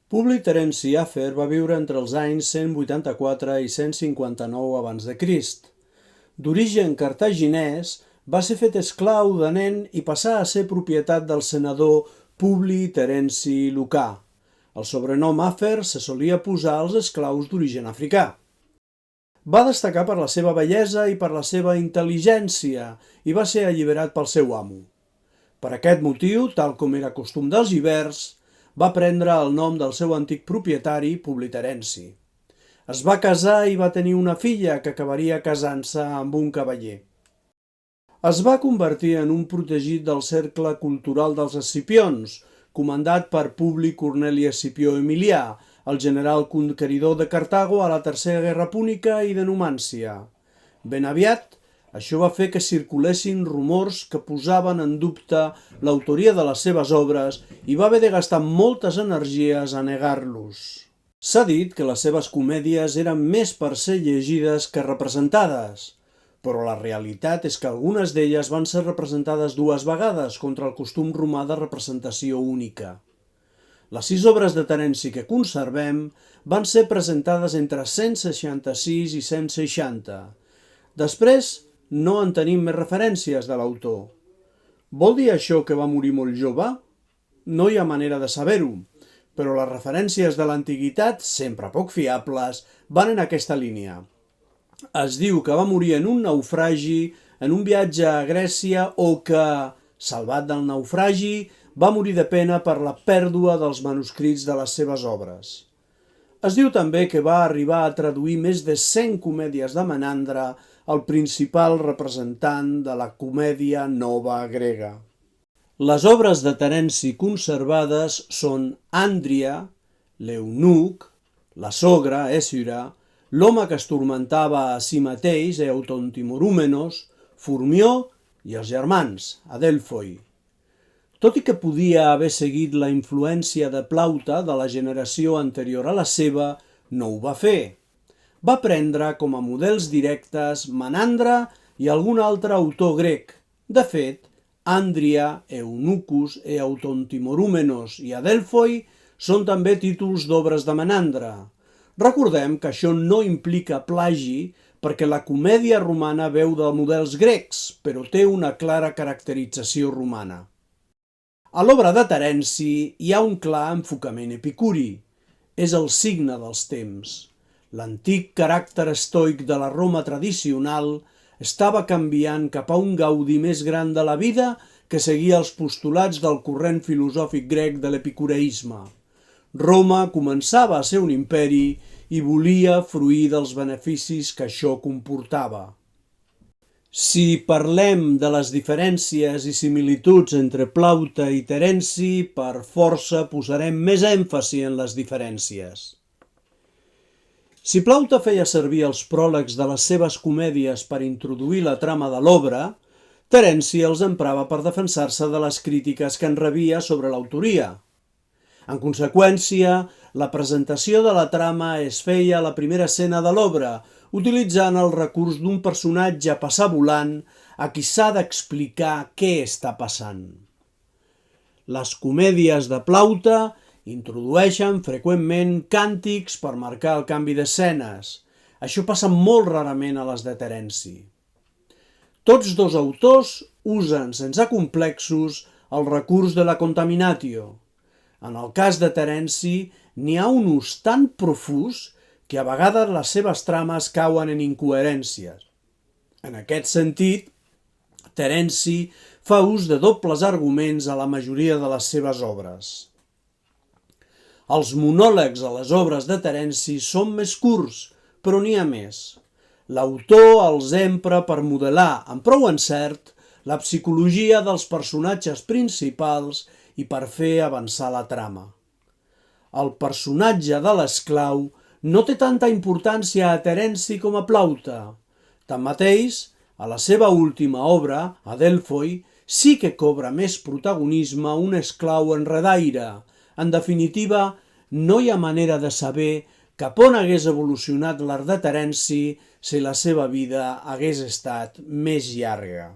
Publi Terenci Afer va viure entre els anys 184 i 159 a.C. D'origen cartaginès, va ser fet esclau de nen i passà a ser propietat del senador Publi Terenci Lucà. El sobrenom Afer se solia posar als esclaus d'origen africà. Va destacar per la seva bellesa i per la seva intel·ligència i va ser alliberat pel seu amo. Per aquest motiu, tal com era costum dels ibers, va prendre el nom del seu antic propietari, Publi Terenci. Es va casar i va tenir una filla que acabaria casant-se amb un cavaller. Es va convertir en un protegit del cercle cultural dels Escipions, comandat per Publi Corneli Escipió Emilià, el general conqueridor de Cartago a la Tercera Guerra Púnica i de Numància. Ben aviat, això va fer que circulessin rumors que posaven en dubte l'autoria de les seves obres i va haver de gastar moltes energies a negar-los. S'ha dit que les seves comèdies eren més per ser llegides que representades, però la realitat és que algunes d'elles van ser representades 2 vegades contra el costum romà de representació única. Les 6 obres de Terenci que conservem van ser presentades entre 166 i 160. Després, no en tenim més referències de l'autor. Vol dir això que va morir molt jove? No hi ha manera de saber-ho, però les referències de l'antiguitat, sempre poc fiables, van en aquesta línia. Es diu que va morir en un naufragi, en un viatge a Grècia, o que, salvat del naufragi, va morir de pena per la pèrdua dels manuscrits de les seves obres. Es diu també que va arribar a traduir més de 100 comèdies de Menandre, el principal representant de la comèdia nova grega. Les obres de Terenci conservades són Àndria, l'eunuc, la sogra, Èsira, l'home que es turmentava a si mateix, Euton Timorúmenos, Formió i els germans, Adelfoi. Tot i que podia haver seguit la influència de Plaute de la generació anterior a la seva, no ho va fer. Va prendre com a models directes Menandre i algun altre autor grec. De fet, Àndria, Eunucus, Euton Timorúmenos i Adelfoi són també títols d'obres de Menandre. Recordem que això no implica plagi perquè la comèdia romana beu de models grecs, però té una clara caracterització romana. A l'obra de Terenci hi ha un clar enfocament epicuri. És el signe dels temps. L'antic caràcter estoic de la Roma tradicional estava canviant cap a un gaudi més gran de la vida que seguia els postulats del corrent filosòfic grec de l'epicureisme. Roma començava a ser un imperi i volia fruir dels beneficis que això comportava. Si parlem de les diferències i similituds entre Plaute i Terenci, per força posarem més èmfasi en les diferències. Si Plaute feia servir els pròlegs de les seves comèdies per introduir la trama de l'obra, Terenci els emprava per defensar-se de les crítiques que en rebia sobre l'autoria. En conseqüència, la presentació de la trama es feia a la primera escena de l'obra, utilitzant el recurs d'un personatge a passar volant a qui s'ha d'explicar què està passant. Les comèdies de Plaute introdueixen freqüentment càntics per marcar el canvi d'escenes. Això passa molt rarament a les de Terenci. Tots 2 autors usen sense complexos el recurs de la contaminatio. En el cas de Terenci, n'hi ha un ús tan profús que a vegades les seves trames cauen en incoherències. En aquest sentit, Terenci fa ús de dobles arguments a la majoria de les seves obres. Els monòlegs a les obres de Terenci són més curts, però n'hi ha més. L'autor els empra per modelar, amb prou encert, la psicologia dels personatges principals i per fer avançar la trama. El personatge de l'esclau no té tanta importància a Terenci com a Plaute. Tanmateix, a la seva última obra, Adelfoi, sí que cobra més protagonisme un esclau enredaire. En definitiva, no hi ha manera de saber cap on hagués evolucionat l'art de Terenci si la seva vida hagués estat més llarga.